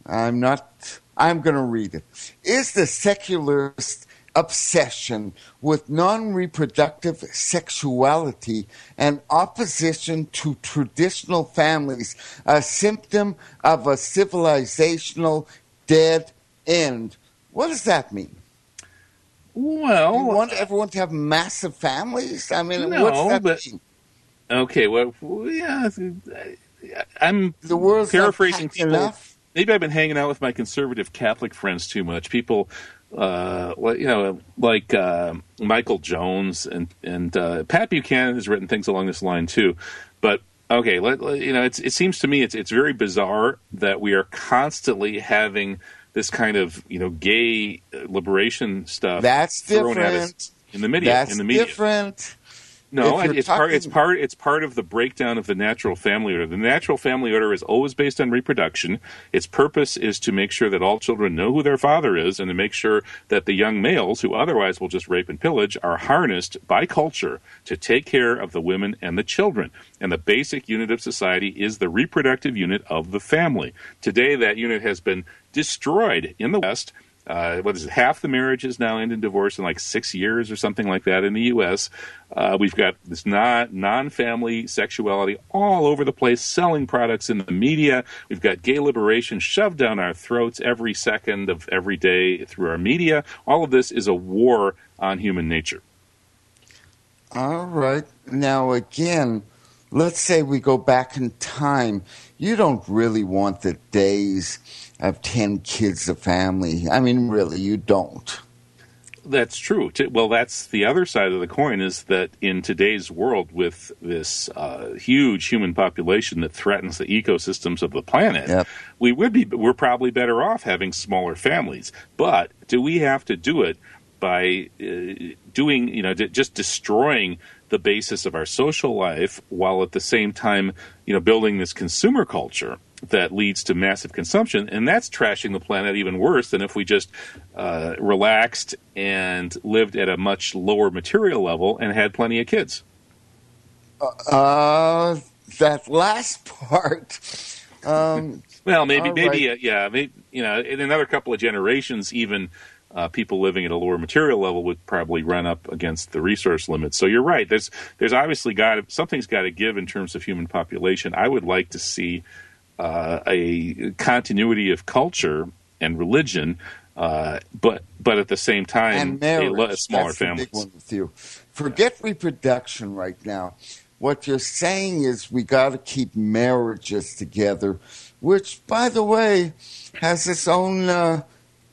I'm going to read it. Is the secularist obsession with non-reproductive sexuality and opposition to traditional families a symptom of a civilizational dead end? What does that mean? Well, you want everyone to have massive families? I mean, no, what's that mean? Okay, well, yeah, I'm paraphrasing people. Enough? Maybe I've been hanging out with my conservative Catholic friends too much. People, like Michael Jones and Pat Buchanan has written things along this line too. But okay, it seems to me it's very bizarre that we are constantly having this kind of gay liberation stuff that's thrown different. At us in the media. That's different. No, it's part of the breakdown of the natural family order. The natural family order is always based on reproduction. Its purpose is to make sure that all children know who their father is, and to make sure that the young males, who otherwise will just rape and pillage, are harnessed by culture to take care of the women and the children. And the basic unit of society is the reproductive unit of the family. Today, that unit has been destroyed in the West. Half the marriages now end in divorce in like 6 years or something like that in the U.S. We've got this non-family sexuality all over the place, selling products in the media. We've got gay liberation shoved down our throats every second of every day through our media. All of this is a war on human nature. All right. Now, again, let's say we go back in time. You don't really want the days of 10 kids a family. I mean, really, you don't. That's true. Well, that's the other side of the coin, is that in today's world, with this huge human population that threatens the ecosystems of the planet, we're probably better off having smaller families. But do we have to do it by just destroying the basis of our social life, while at the same time, building this consumer culture that leads to massive consumption? And that's trashing the planet even worse than if we just relaxed and lived at a much lower material level and had plenty of kids. That last part. Well, maybe, in another couple of generations, even people living at a lower material level would probably run up against the resource limits. So you're right. There's obviously something's got to give in terms of human population. I would like to see a continuity of culture and religion, but at the same time, and marriage, a smaller that's families. The big one with you. Forget reproduction right now. What you're saying is we got to keep marriages together, which, by the way, has its own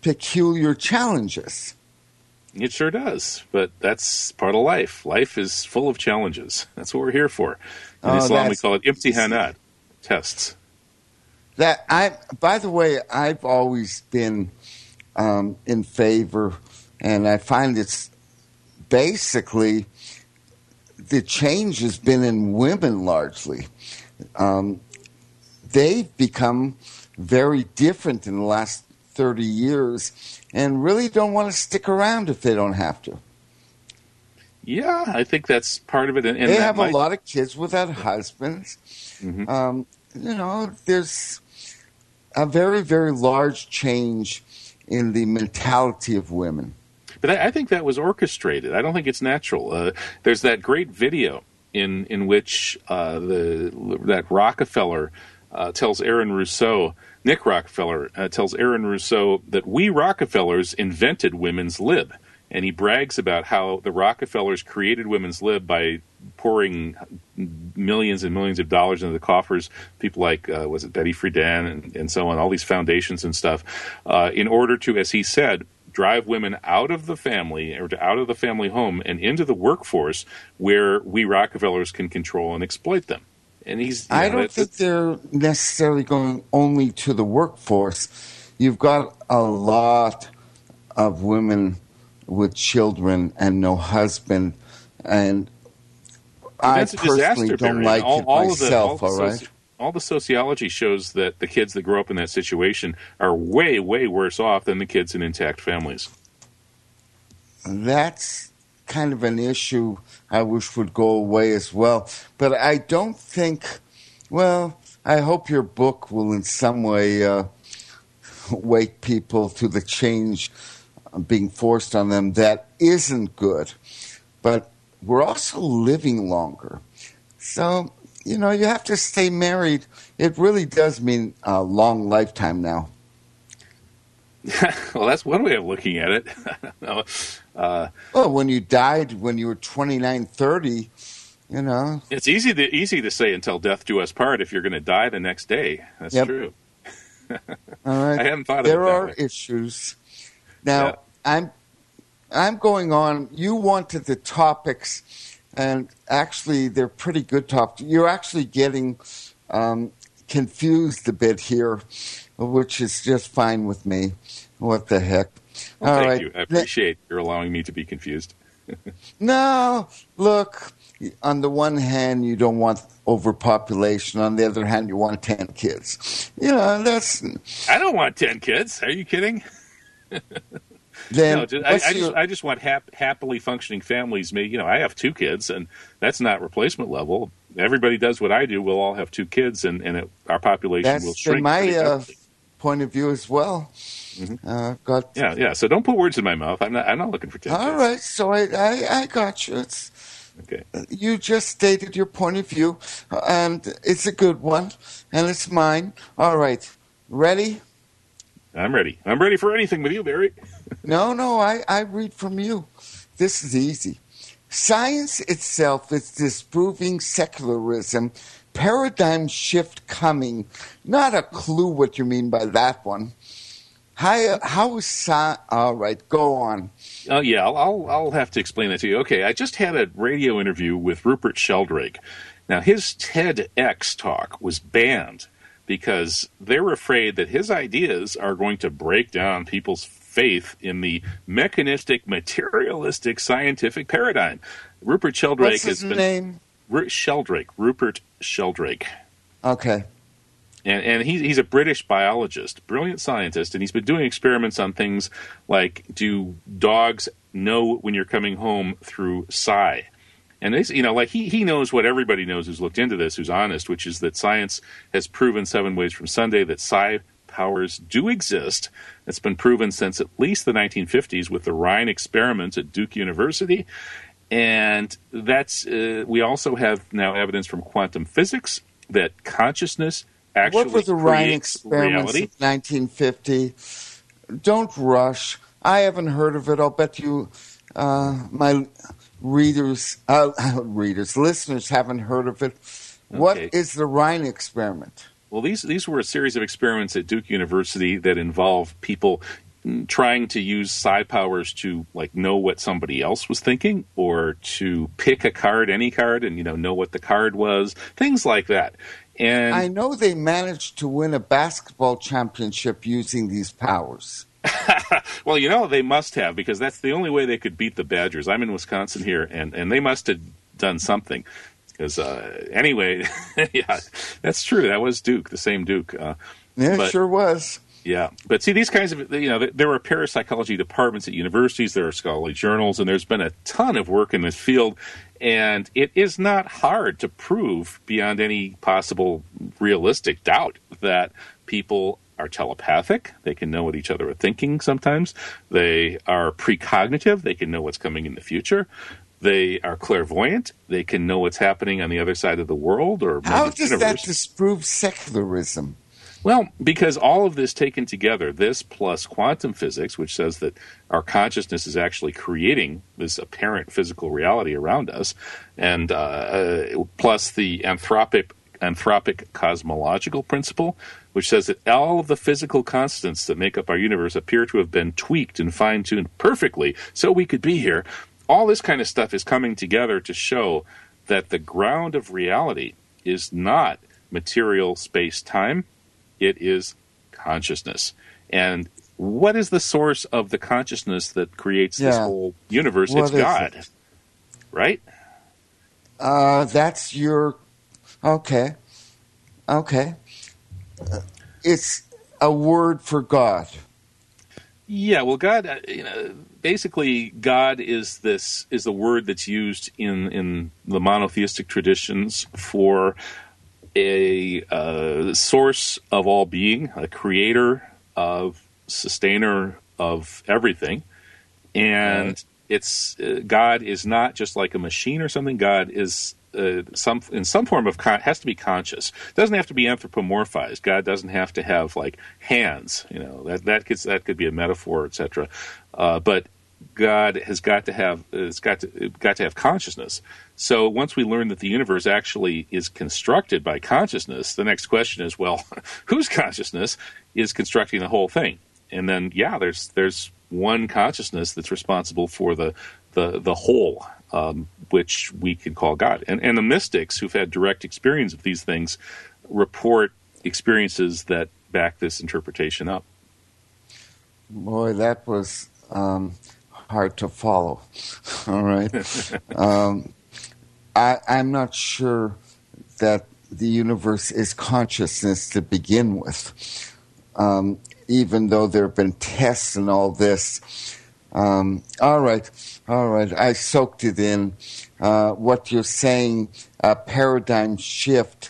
peculiar challenges. It sure does, but that's part of life. Life is full of challenges. That's what we're here for. In Islam, we call it imtihanat, tests. By the way, I've always been in favor, and I find it's basically the change has been in women largely. They've become very different in the last 30 years and really don't want to stick around if they don't have to. Yeah, I think that's part of it. And they have a lot of kids without husbands. Mm-hmm. There's a very, very large change in the mentality of women. But I think that was orchestrated. I don't think it's natural. There's that great video in which that Rockefeller tells Aaron Rousseau, Nick Rockefeller tells Aaron Rousseau that we Rockefellers invented women's lib. And he brags about how the Rockefellers created women's lib by pouring millions and millions of dollars into the coffers, people like, was it Betty Friedan and so on, all these foundations and stuff, in order to, as he said, drive women out of the family or out of the family home and into the workforce where we Rockefellers can control and exploit them. And I don't think they're necessarily going only to the workforce. You've got a lot of women with children and no husband, and I personally don't like it myself, all right? All the sociology shows that the kids that grow up in that situation are way, way worse off than the kids in intact families. That's kind of an issue I wish would go away as well. But I don't think, I hope your book will in some way wake people to the change being forced on them that isn't good. But we're also living longer. So, you have to stay married. It really does mean a long lifetime now. Well, that's one way of looking at it. No, when you died when you were 29, 30, It's easy to say until death do us part if you're going to die the next day. That's true. All right. I haven't thought of it. There are issues. Now, I'm going on. You wanted the topics, and actually they're pretty good topics. You're actually getting confused a bit here, which is just fine with me. What the heck? Well, thank you. I appreciate your allowing me to be confused. No, look, on the one hand, you don't want overpopulation. On the other hand, you want 10 kids. That's... I don't want 10 kids. Are you kidding? Then no, I just want happily functioning families. I have 2 kids, and that's not replacement level. Everybody does what I do. We'll all have 2 kids, and our population will shrink. That's my point of view as well. Mm-hmm. Yeah. So don't put words in my mouth. I'm not looking for 10 kids. All right. So I got you. Okay. You just stated your point of view, and it's a good one, and it's mine. All right. Ready? I'm ready. I'm ready for anything with you, Barry. No, I read from you. This is easy. Science itself is disproving secularism. Paradigm shift coming. Not a clue what you mean by that one. How is all right, go on. Oh, yeah, I'll have to explain that to you. Okay, I just had a radio interview with Rupert Sheldrake. Now, his TEDx talk was banned because they're afraid that his ideas are going to break down people's faith in the mechanistic, materialistic, scientific paradigm. Rupert Sheldrake What's his name? Rupert Sheldrake. Okay. And he's a British biologist, brilliant scientist, and he's been doing experiments on things like, do dogs know when you're coming home through psi? And he knows what everybody knows who's looked into this, who's honest, which is that science has proven 7 ways from Sunday that psi powers do exist. It's been proven since at least the 1950s with the Rhine experiments at Duke University. And that's we also have now evidence from quantum physics that consciousness actually what were the Rhine experiments reality. In 1950? Don't rush. I haven't heard of it. I'll bet you my listeners haven't heard of it. Okay. What is the Rhine experiment? Well, these were a series of experiments at Duke University that involve people trying to use psi powers to know what somebody else was thinking, or to pick a card, any card, and know what the card was, things like that. And I know they managed to win a basketball championship using these powers. Well, they must have, because that's the only way they could beat the Badgers. I'm in Wisconsin here, and they must have done something. Because anyway, yeah, that's true. That was Duke, the same Duke. It sure was. Yeah, but see, these kinds of, there are parapsychology departments at universities, there are scholarly journals, and there's been a ton of work in this field, and it is not hard to prove beyond any possible realistic doubt that people are telepathic. They can know what each other are thinking sometimes. They are precognitive. They can know what's coming in the future. They are clairvoyant. They can know what's happening on the other side of the world. Or how does that disprove secularism? Well, because all of this taken together, this plus quantum physics, which says that our consciousness is actually creating this apparent physical reality around us, and plus the anthropic cosmological principle, which says that all of the physical constants that make up our universe appear to have been tweaked and fine-tuned perfectly so we could be here. All this kind of stuff is coming together to show that the ground of reality is not material space-time. It is consciousness. And what is the source of the consciousness that creates this whole universe? It's God, right? That's your... Okay. It's a word for God. Yeah, well, God, basically, God is the word that's used in the monotheistic traditions for a source of all being, a creator, of sustainer of everything, and it's God is not just like a machine or something. God is in some form of has to be conscious. It doesn't have to be anthropomorphized. God doesn't have to have hands. That could be a metaphor, etc. But God has got to have consciousness. So once we learn that the universe actually is constructed by consciousness, the next question is, well, whose consciousness is constructing the whole thing? And then, there's one consciousness that's responsible for the whole, which we can call God. And the mystics who've had direct experience of these things report experiences that back this interpretation up. Boy, that was hard to follow. All right. I'm not sure that the universe is consciousness to begin with, even though there have been tests and all this. All right. I soaked it in. What you're saying, a paradigm shift.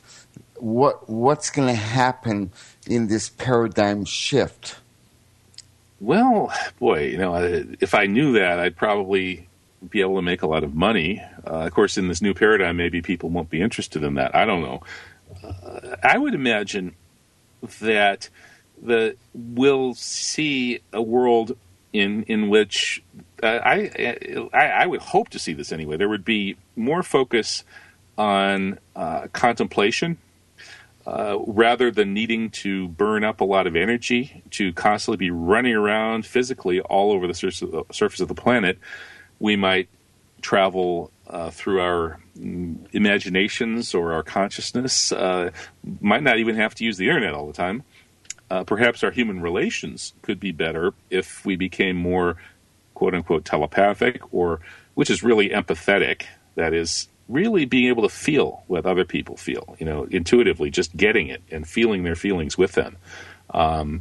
What's going to happen in this paradigm shift? Well, boy, if I knew that, I'd probably be able to make a lot of money. Of course, in this new paradigm, maybe people won't be interested in that. I don't know. I would imagine that we'll see a world in which I would hope to see this anyway. There would be more focus on contemplation rather than needing to burn up a lot of energy to constantly be running around physically all over the surface of the planet. We might travel through our imaginations or our consciousness. Might not even have to use the internet all the time. Perhaps our human relations could be better if we became more, quote-unquote, telepathic, or which is really empathetic. That is, really being able to feel what other people feel, intuitively, just getting it and feeling their feelings with them. I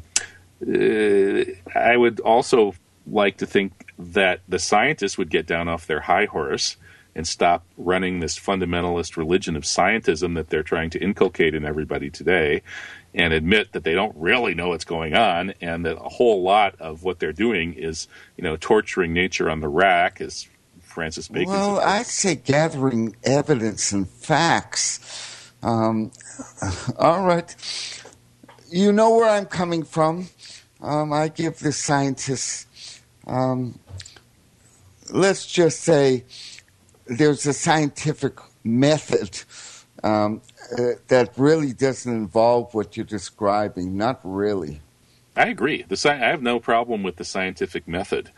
would also like to think that the scientists would get down off their high horse and stop running this fundamentalist religion of scientism that they're trying to inculcate in everybody today, and admit that they don't really know what's going on, and that a whole lot of what they're doing is, torturing nature on the rack, as Francis Bacon said. Well, I'd say gathering evidence and facts. All right. You know where I'm coming from. I give the scientists, let's just say, there's a scientific method that really doesn't involve what you're describing. Not really. I agree. I have no problem with the scientific method,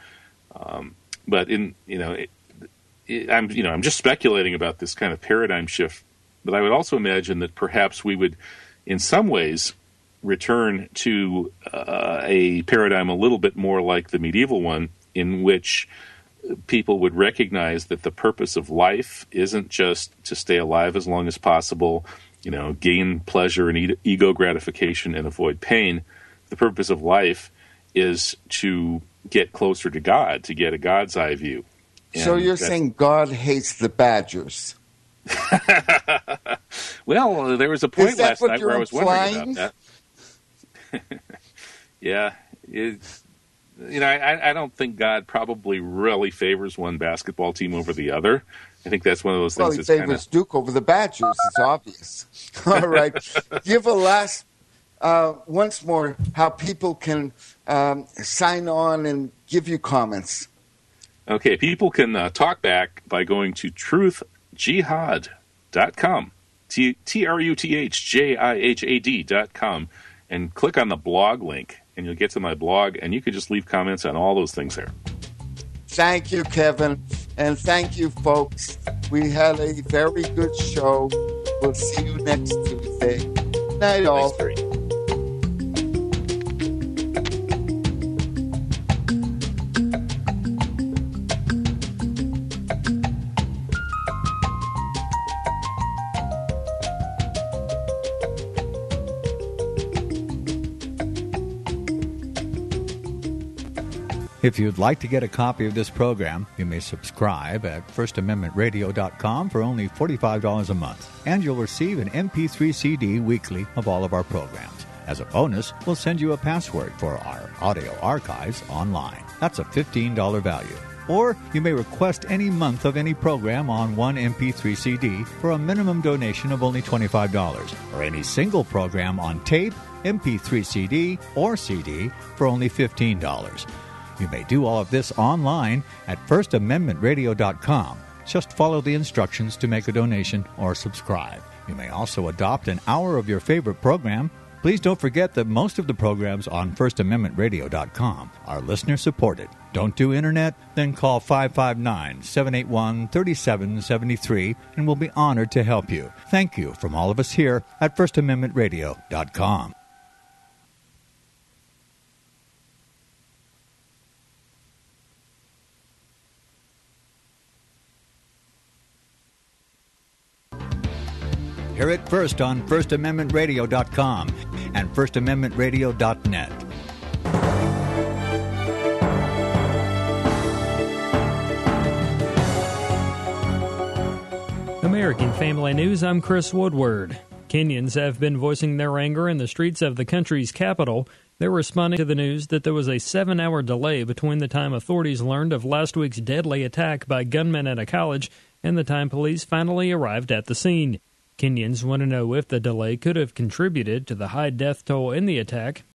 but I'm just speculating about this kind of paradigm shift. But I would also imagine that perhaps we would, in some ways, return to a paradigm a little bit more like the medieval one, in which people would recognize that the purpose of life isn't just to stay alive as long as possible, gain pleasure and ego gratification and avoid pain. The purpose of life is to get closer to God, to get a God's eye view. So you're saying God hates the badgers? Well, there was a point last night where I was wondering about that. Yeah. I don't think God probably really favors one basketball team over the other. I think that's one of those things. Well, he favors Duke over the Badgers. It's obvious. All right. Give a last, once more, how people can sign on and give you comments. Okay, people can talk back by going to truthjihad.com, truthjihad.com, and click on the blog link, and you'll get to my blog, and you can just leave comments on all those things there. Thank you, Kevin, and thank you, folks. We had a very good show. We'll see you next Tuesday. Night, all. Thanks, If you'd like to get a copy of this program, you may subscribe at FirstAmendmentRadio.com for only $45 a month, and you'll receive an MP3 CD weekly of all of our programs. As a bonus, we'll send you a password for our audio archives online. That's a $15 value. Or you may request any month of any program on one MP3 CD for a minimum donation of only $25, or any single program on tape, MP3 CD, or CD for only $15. You may do all of this online at FirstAmendmentRadio.com. Just follow the instructions to make a donation or subscribe. You may also adopt an hour of your favorite program. Please don't forget that most of the programs on FirstAmendmentRadio.com are listener-supported. Don't do Internet? Then call 559-781-3773 and we'll be honored to help you. Thank you from all of us here at FirstAmendmentRadio.com. first on FirstAmendmentRadio.com and FirstAmendmentRadio.net. American Family News, I'm Chris Woodward. Kenyans have been voicing their anger in the streets of the country's capital. They're responding to the news that there was a 7-hour delay between the time authorities learned of last week's deadly attack by gunmen at a college and the time police finally arrived at the scene. Kenyans want to know if the delay could have contributed to the high death toll in the attack.